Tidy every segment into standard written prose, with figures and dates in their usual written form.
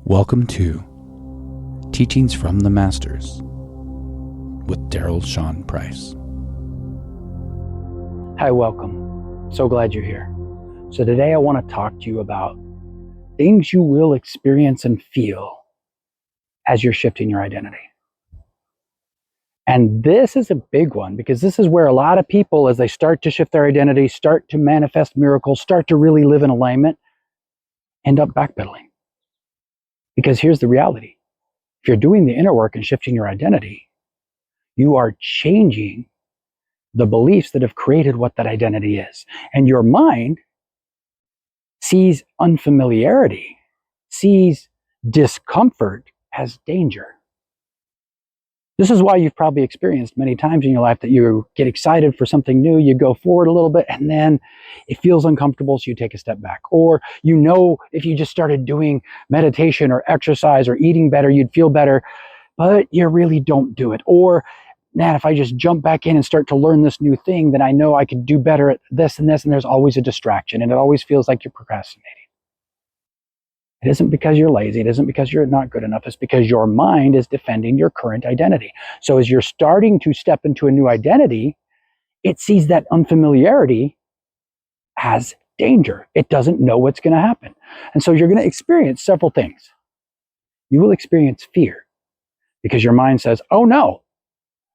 Welcome to Teachings from the Masters with Daryl Shaun Price. Hi, welcome. So glad you're here. So today I want to talk to you about things you will experience and feel as you're shifting your identity. And this is a big one because this is where a lot of people, as they start to shift their identity, start to manifest miracles, start to really live in alignment, end up backpedaling. Because here's the reality. If you're doing the inner work and shifting your identity, you are changing the beliefs that have created what that identity is. And your mind sees unfamiliarity, sees discomfort as danger. This is why you've probably experienced many times in your life that you get excited for something new, you go forward a little bit, and then it feels uncomfortable, so you take a step back. Or you know if you just started doing meditation or exercise or eating better, you'd feel better, but you really don't do it. Or, man, if I just jump back in and start to learn this new thing, then I know I could do better at this and this, and there's always a distraction, and it always feels like you're procrastinating. It isn't because you're lazy. It isn't because you're not good enough. It's because your mind is defending your current identity. So as you're starting to step into a new identity, it sees that unfamiliarity as danger. It doesn't know what's going to happen. And so you're going to experience several things. You will experience fear because your mind says, oh no,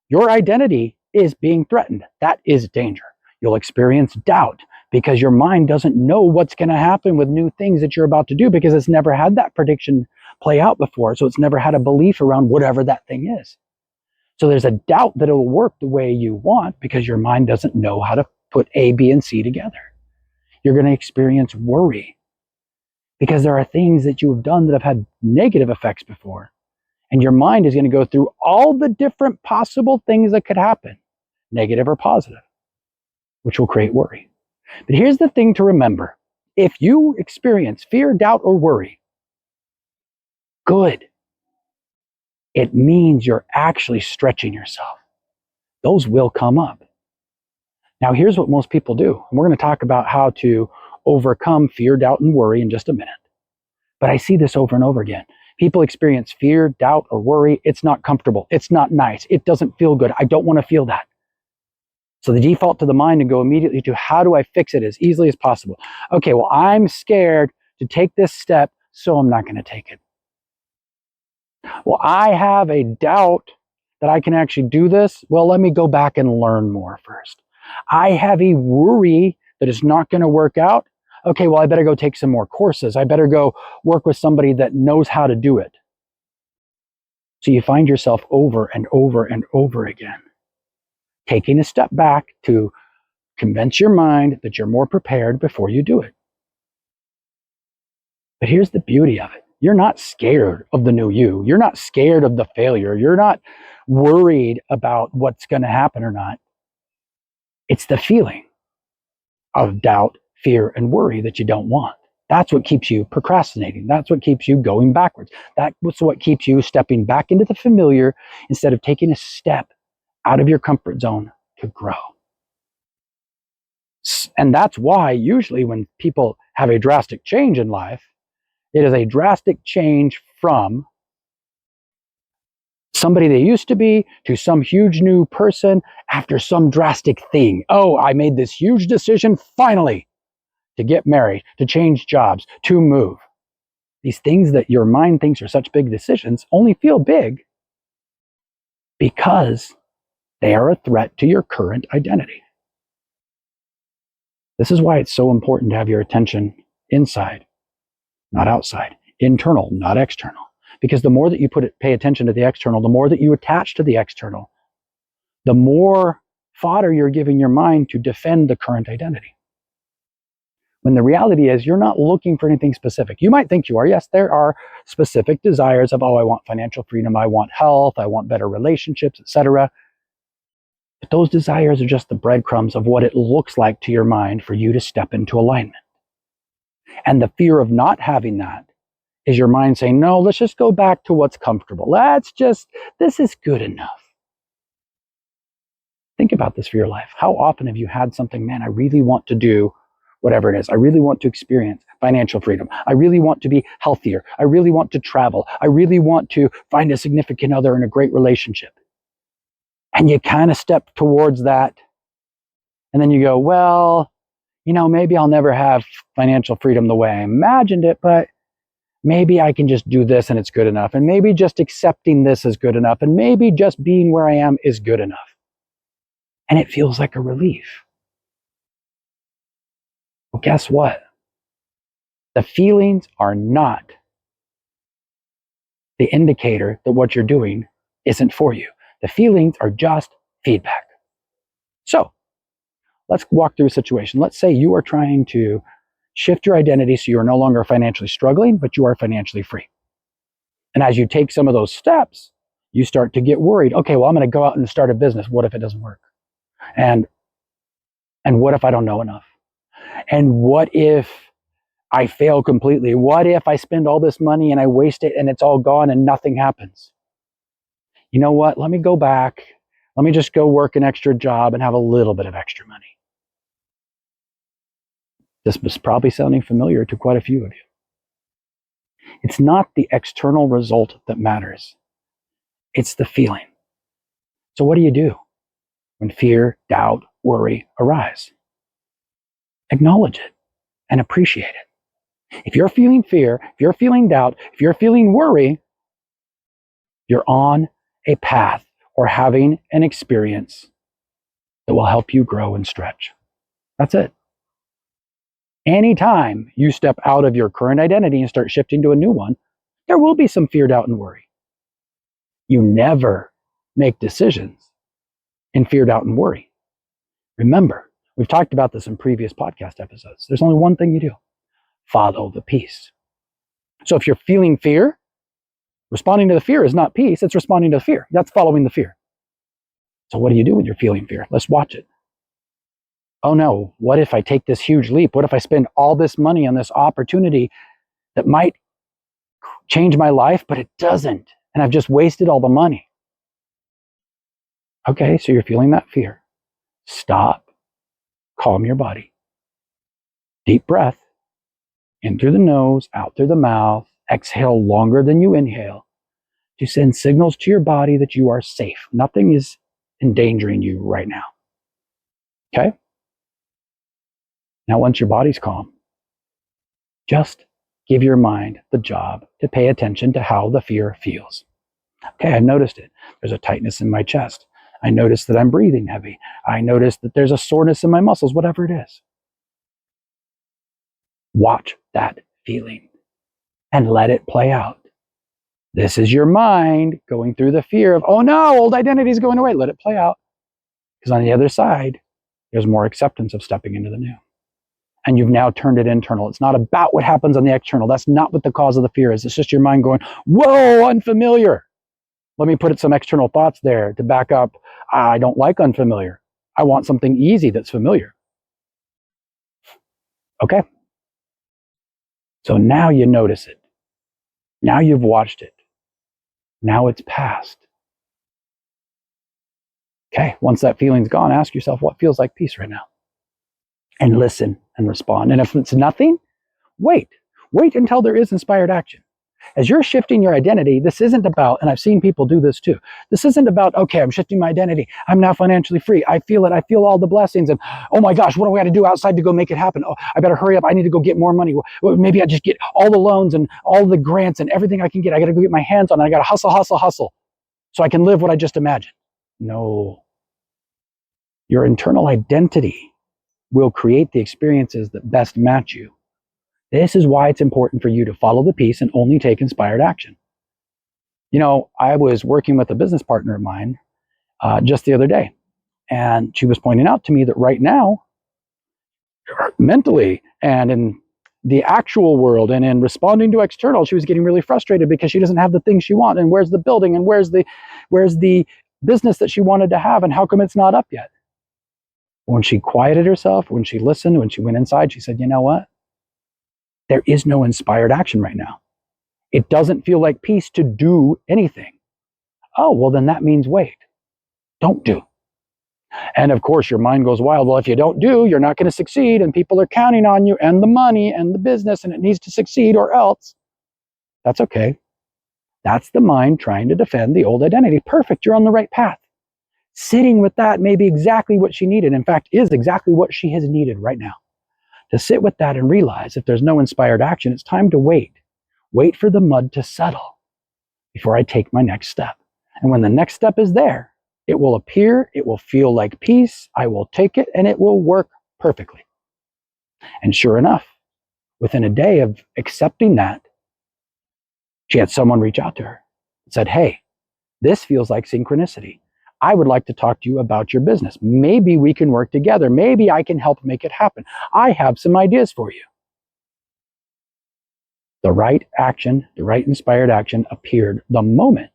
your identity is being threatened. That is danger. You'll experience doubt because your mind doesn't know what's going to happen with new things that you're about to do because it's never had that prediction play out before. So it's never had a belief around whatever that thing is. So there's a doubt that it'll work the way you want because your mind doesn't know how to put A, B, and C together. You're going to experience worry because there are things that you have done that have had negative effects before. And your mind is going to go through all the different possible things that could happen, negative or positive, which will create worry. But here's the thing to remember. If you experience fear, doubt, or worry, good. It means you're actually stretching yourself. Those will come up. Now, here's what most people do. And we're going to talk about how to overcome fear, doubt, and worry in just a minute. But I see this over and over again. People experience fear, doubt, or worry. It's not comfortable. It's not nice. It doesn't feel good. I don't want to feel that. So the default to the mind and go immediately to how do I fix it as easily as possible? Okay, well, I'm scared to take this step, so I'm not going to take it. Well, I have a doubt that I can actually do this. Well, let me go back and learn more first. I have a worry that it's not going to work out. Okay, well, I better go take some more courses. I better go work with somebody that knows how to do it. So you find yourself over and over and over again taking a step back to convince your mind that you're more prepared before you do it. But here's the beauty of it. You're not scared of the new you. You're not scared of the failure. You're not worried about what's going to happen or not. It's the feeling of doubt, fear, and worry that you don't want. That's what keeps you procrastinating. That's what keeps you going backwards. That's what keeps you stepping back into the familiar instead of taking a step out of your comfort zone to grow. And that's why usually when people have a drastic change in life, it is a drastic change from somebody they used to be to some huge new person after some drastic thing. Oh, I made this huge decision finally to get married, to change jobs, to move. These things that your mind thinks are such big decisions only feel big because they are a threat to your current identity. This is why it's so important to have your attention inside, not outside, internal, not external. Because the more that you pay attention to the external, the more that you attach to the external, the more fodder you're giving your mind to defend the current identity. When the reality is you're not looking for anything specific. You might think you are. Yes, there are specific desires of, oh, I want financial freedom, I want health, I want better relationships, etc. But those desires are just the breadcrumbs of what it looks like to your mind for you to step into alignment. And the fear of not having that is your mind saying, no, let's just go back to what's comfortable. This is good enough. Think about this for your life. How often have you had something, man, I really want to do whatever it is. I really want to experience financial freedom. I really want to be healthier. I really want to travel. I really want to find a significant other in a great relationship. And you kind of step towards that. And then you go, well, maybe I'll never have financial freedom the way I imagined it, but maybe I can just do this and it's good enough. And maybe just accepting this is good enough. And maybe just being where I am is good enough. And it feels like a relief. Well, guess what? The feelings are not the indicator that what you're doing isn't for you. The feelings are just feedback. So let's walk through a situation. Let's say you are trying to shift your identity so you are no longer financially struggling, but you are financially free. And as you take some of those steps, you start to get worried. Okay, well, I'm going to go out and start a business. What if it doesn't work? And what if I don't know enough? And what if I fail completely? What if I spend all this money and I waste it and it's all gone and nothing happens? You know what? Let me go back. Let me just go work an extra job and have a little bit of extra money. This is probably sounding familiar to quite a few of you. It's not the external result that matters. It's the feeling. So what do you do when fear, doubt, worry arise? Acknowledge it and appreciate it. If you're feeling fear, if you're feeling doubt, if you're feeling worry, you're on a path or having an experience that will help you grow and stretch. That's it. Anytime you step out of your current identity and start shifting to a new one, there will be some fear, doubt, and worry. You never make decisions in fear, doubt, and worry. Remember, we've talked about this in previous podcast episodes. There's only one thing you do. Follow the peace. So if you're feeling fear, responding to the fear is not peace, it's responding to the fear. That's following the fear. So what do you do when you're feeling fear? Let's watch it. Oh no, what if I take this huge leap? What if I spend all this money on this opportunity that might change my life, but it doesn't, and I've just wasted all the money? Okay, so you're feeling that fear. Stop, calm your body. Deep breath, in through the nose, out through the mouth. Exhale longer than you inhale to send signals to your body that you are safe. Nothing is endangering you right now. Okay? Now, once your body's calm, just give your mind the job to pay attention to how the fear feels. Okay, I noticed it. There's a tightness in my chest. I noticed that I'm breathing heavy. I noticed that there's a soreness in my muscles, whatever it is. Watch that feeling and let it play out. This is your mind going through the fear of, oh no, old identity is going away. Let it play out. Because on the other side, there's more acceptance of stepping into the new. And you've now turned it internal. It's not about what happens on the external. That's not what the cause of the fear is. It's just your mind going, whoa, unfamiliar. Let me put some external thoughts there to back up. I don't like unfamiliar. I want something easy that's familiar. Okay. So now you notice it. Now you've watched it. Now it's past. Okay, once that feeling's gone, ask yourself what feels like peace right now. And listen and respond. And if it's nothing, wait. Wait until there is inspired action. As you're shifting your identity, this isn't about, and I've seen people do this too, this isn't about, okay, I'm shifting my identity. I'm now financially free. I feel it. I feel all the blessings. And oh my gosh, what do I got to do outside to go make it happen? Oh, I better hurry up. I need to go get more money. Well, maybe I just get all the loans and all the grants and everything I can get. I got to go get my hands on it. I got to hustle, hustle, hustle so I can live what I just imagined. No. Your internal identity will create the experiences that best match you. This is why it's important for you to follow the peace and only take inspired action. You know, I was working with a business partner of mine just the other day, and she was pointing out to me that right now, mentally and in the actual world and in responding to external, she was getting really frustrated because she doesn't have the things she wants. And where's the building? And where's the business that she wanted to have? And how come it's not up yet? When she quieted herself, when she listened, when she went inside, she said, you know what? There is no inspired action right now. It doesn't feel like peace to do anything. Oh, well, then that means wait. Don't do. And of course, your mind goes wild. Well, if you don't do, you're not going to succeed, and people are counting on you and the money and the business, and it needs to succeed or else. That's okay. That's the mind trying to defend the old identity. Perfect. You're on the right path. Sitting with that may be exactly what she needed. In fact, is exactly what she has needed right now. To sit with that and realize if there's no inspired action, it's time to wait. Wait for the mud to settle before I take my next step. And when the next step is there, it will appear, it will feel like peace, I will take it, and it will work perfectly. And sure enough, within a day of accepting that, she had someone reach out to her and said, hey, this feels like synchronicity. I would like to talk to you about your business. Maybe we can work together. Maybe I can help make it happen. I have some ideas for you. The right action, the right inspired action appeared the moment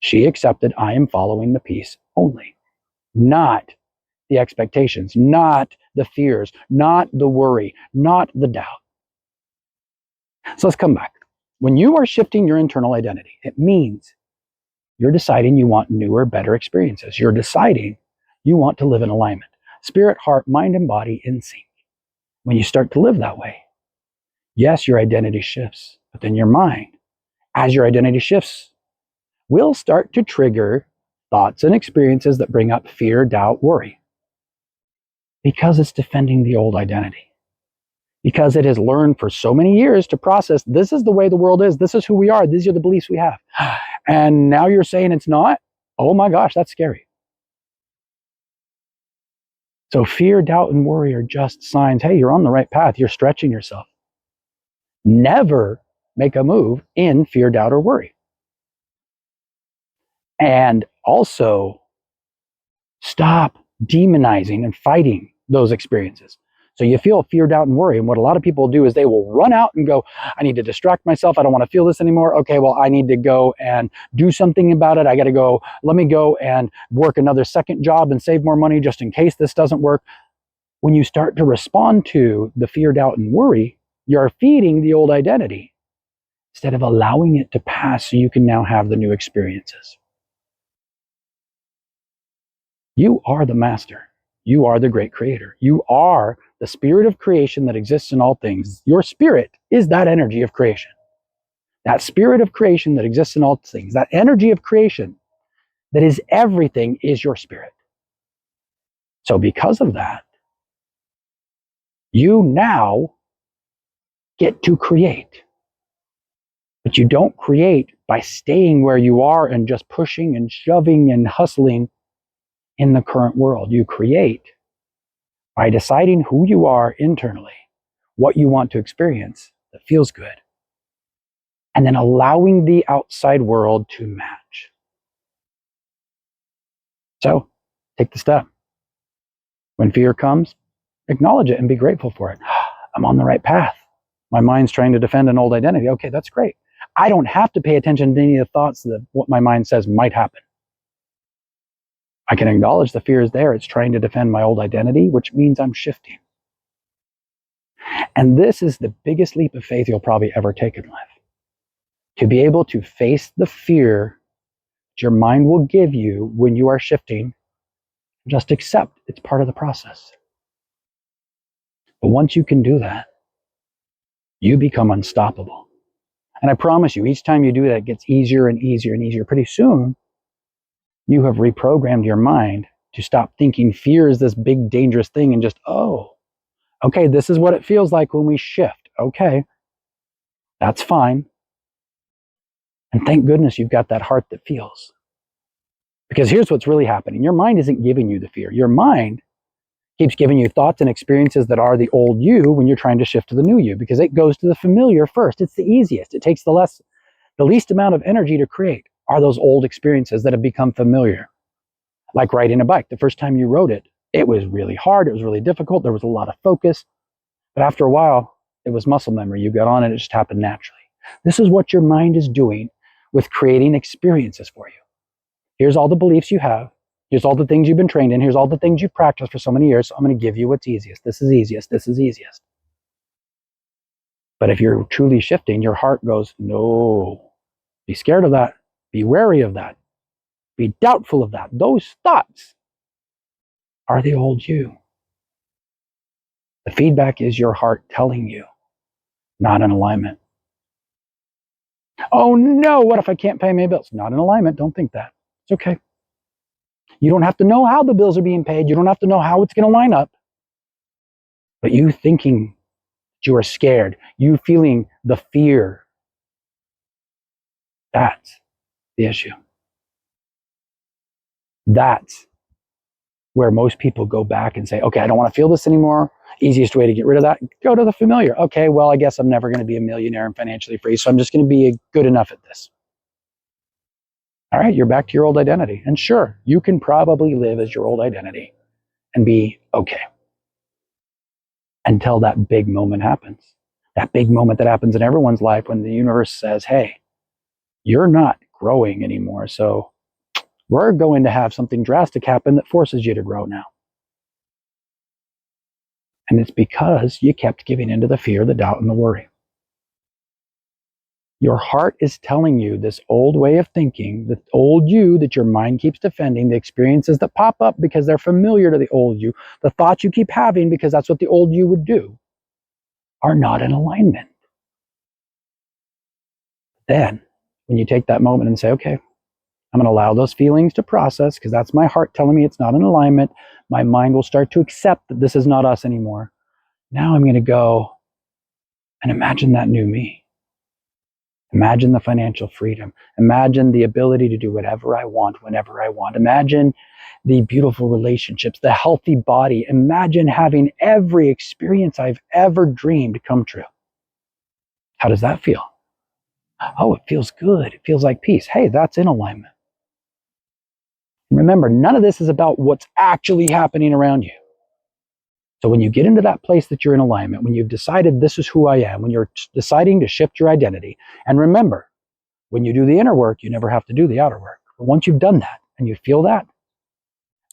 she accepted I am following the peace only, not the expectations, not the fears, not the worry, not the doubt. So let's come back. When you are shifting your internal identity, it means you're deciding you want newer, better experiences. You're deciding you want to live in alignment. Spirit, heart, mind, and body in sync. When you start to live that way, yes, your identity shifts, but then your mind, as your identity shifts, will start to trigger thoughts and experiences that bring up fear, doubt, worry. Because it's defending the old identity. Because it has learned for so many years to process, this is the way the world is, this is who we are, these are the beliefs we have. And now you're saying it's not? Oh my gosh, that's scary. So fear, doubt, and worry are just signs, hey, you're on the right path, you're stretching yourself. Never make a move in fear, doubt, or worry. And also, stop demonizing and fighting those experiences. So you feel fear, doubt, and worry. And what a lot of people do is they will run out and go, I need to distract myself. I don't want to feel this anymore. Okay, well, I need to go and do something about it. I got to go. Let me go and work another second job and save more money just in case this doesn't work. When you start to respond to the fear, doubt, and worry, you're feeding the old identity instead of allowing it to pass so you can now have the new experiences. You are the master. You are the great creator. You are the spirit of creation that exists in all things. Your spirit is that energy of creation. That spirit of creation that exists in all things, that energy of creation that is everything, is your spirit. So because of that, you now get to create. But you don't create by staying where you are and just pushing and shoving and hustling in the current world. You create by deciding who you are internally, what you want to experience that feels good, and then allowing the outside world to match. So take the step. When fear comes, acknowledge it and be grateful for it. I'm on the right path. My mind's trying to defend an old identity. Okay, that's great. I don't have to pay attention to any of the thoughts that what my mind says might happen. I can acknowledge the fear is there. It's trying to defend my old identity, which means I'm shifting. And this is the biggest leap of faith you'll probably ever take in life. To be able to face the fear that your mind will give you when you are shifting, just accept it's part of the process. But once you can do that, you become unstoppable. And I promise you, each time you do that, it gets easier and easier and easier. Pretty soon, you have reprogrammed your mind to stop thinking fear is this big, dangerous thing and just, oh, okay, this is what it feels like when we shift. Okay, that's fine. And thank goodness you've got that heart that feels. Because here's what's really happening. Your mind isn't giving you the fear. Your mind keeps giving you thoughts and experiences that are the old you when you're trying to shift to the new you, because it goes to the familiar first. It's the easiest. It takes the least amount of energy to create are those old experiences that have become familiar. Like riding a bike. The first time you rode it, it was really hard. It was really difficult. There was a lot of focus. But after a while, it was muscle memory. You got on it. It just happened naturally. This is what your mind is doing with creating experiences for you. Here's all the beliefs you have. Here's all the things you've been trained in. Here's all the things you've practiced for so many years. So I'm going to give you what's easiest. This is easiest. This is easiest. But if you're truly shifting, your heart goes, no. Be scared of that. Be wary of that. Be doubtful of that. Those thoughts are the old you. The feedback is your heart telling you, not in alignment. Oh no, what if I can't pay my bills? Not in alignment. Don't think that. It's okay. You don't have to know how the bills are being paid. You don't have to know how it's going to line up. But you thinking you are scared, you feeling the fear, that's the issue. That's where most people go back and say, okay, I don't want to feel this anymore. Easiest way to get rid of that, go to the familiar. Okay, well, I guess I'm never going to be a millionaire and financially free, so I'm just going to be good enough at this. All right, you're back to your old identity. And sure, you can probably live as your old identity and be okay until that big moment happens. That big moment that happens in everyone's life when the universe says, hey, you're not growing anymore, so we're going to have something drastic happen that forces you to grow now. And it's because you kept giving into the fear, the doubt, and the worry. Your heart is telling you this old way of thinking, the old you that your mind keeps defending, the experiences that pop up because they're familiar to the old you, the thoughts you keep having because that's what the old you would do, are not in alignment. Then, when you take that moment and say, okay, I'm going to allow those feelings to process because that's my heart telling me it's not in alignment, my mind will start to accept that this is not us anymore. Now I'm going to go and imagine that new me. Imagine the financial freedom. Imagine the ability to do whatever I want, whenever I want. Imagine the beautiful relationships, the healthy body. Imagine having every experience I've ever dreamed come true. How does that feel? Oh, it feels good. It feels like peace. Hey, that's in alignment. Remember, none of this is about what's actually happening around you. So when you get into that place that you're in alignment, when you've decided this is who I am, when you're deciding to shift your identity, and remember, when you do the inner work, you never have to do the outer work. But once you've done that and you feel that,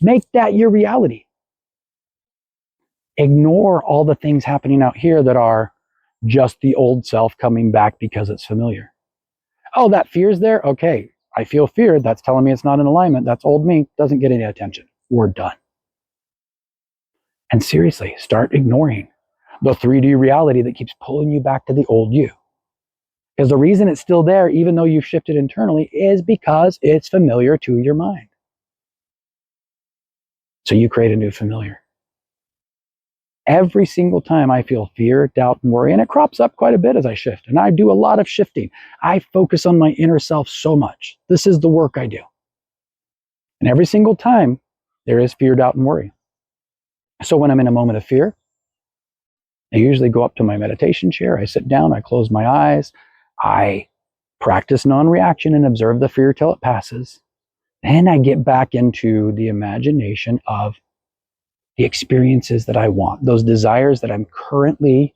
make that your reality. Ignore all the things happening out here that are just the old self coming back because it's familiar. Oh, that fear's there? Okay, I feel fear. That's telling me it's not in alignment. That's old me. Doesn't get any attention. We're done. And seriously, start ignoring the 3D reality that keeps pulling you back to the old you. Because the reason it's still there, even though you've shifted internally, is because it's familiar to your mind. So you create a new familiar. Every single time I feel fear, doubt, and worry, and it crops up quite a bit as I shift, and I do a lot of shifting. I focus on my inner self so much. This is the work I do. And every single time, there is fear, doubt, and worry. So when I'm in a moment of fear, I usually go up to my meditation chair, I sit down, I close my eyes, I practice non-reaction and observe the fear till it passes. Then I get back into the imagination of the experiences that I want, those desires that I'm currently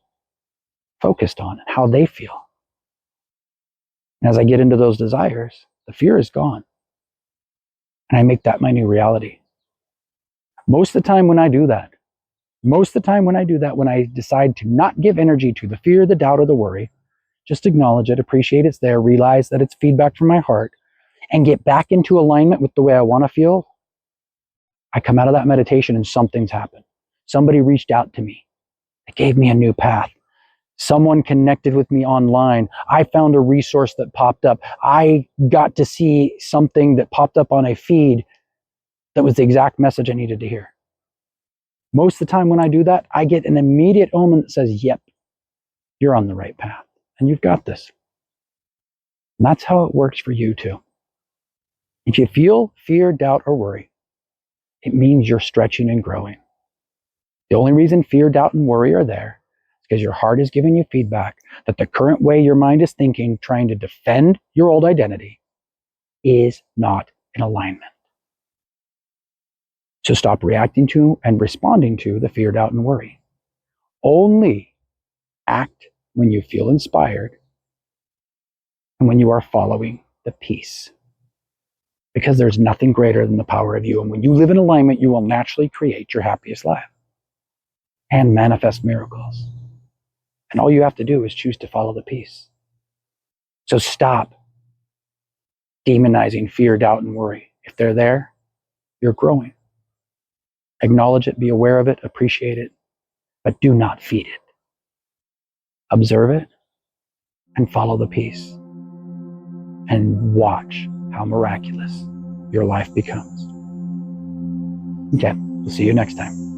focused on, how they feel. And as I get into those desires, the fear is gone. And I make that my new reality. Most of the time when I do that, when I decide to not give energy to the fear, the doubt, or the worry, just acknowledge it, appreciate it's there, realize that it's feedback from my heart, and get back into alignment with the way I want to feel, I come out of that meditation and something's happened. Somebody reached out to me. It gave me a new path. Someone connected with me online. I found a resource that popped up. I got to see something that popped up on a feed that was the exact message I needed to hear. Most of the time when I do that, I get an immediate omen that says, yep, you're on the right path and you've got this. And that's how it works for you too. If you feel fear, doubt, or worry, it means you're stretching and growing. The only reason fear, doubt, and worry are there is because your heart is giving you feedback that the current way your mind is thinking, trying to defend your old identity, is not in alignment. So stop reacting to and responding to the fear, doubt, and worry. Only act when you feel inspired and when you are following the peace. Because there's nothing greater than the power of you. And when you live in alignment, you will naturally create your happiest life and manifest miracles. And all you have to do is choose to follow the peace. So stop demonizing fear, doubt, and worry. If they're there, you're growing. Acknowledge it, be aware of it, appreciate it, but do not feed it. Observe it and follow the peace. And watch how miraculous your life becomes. Okay, we'll see you next time.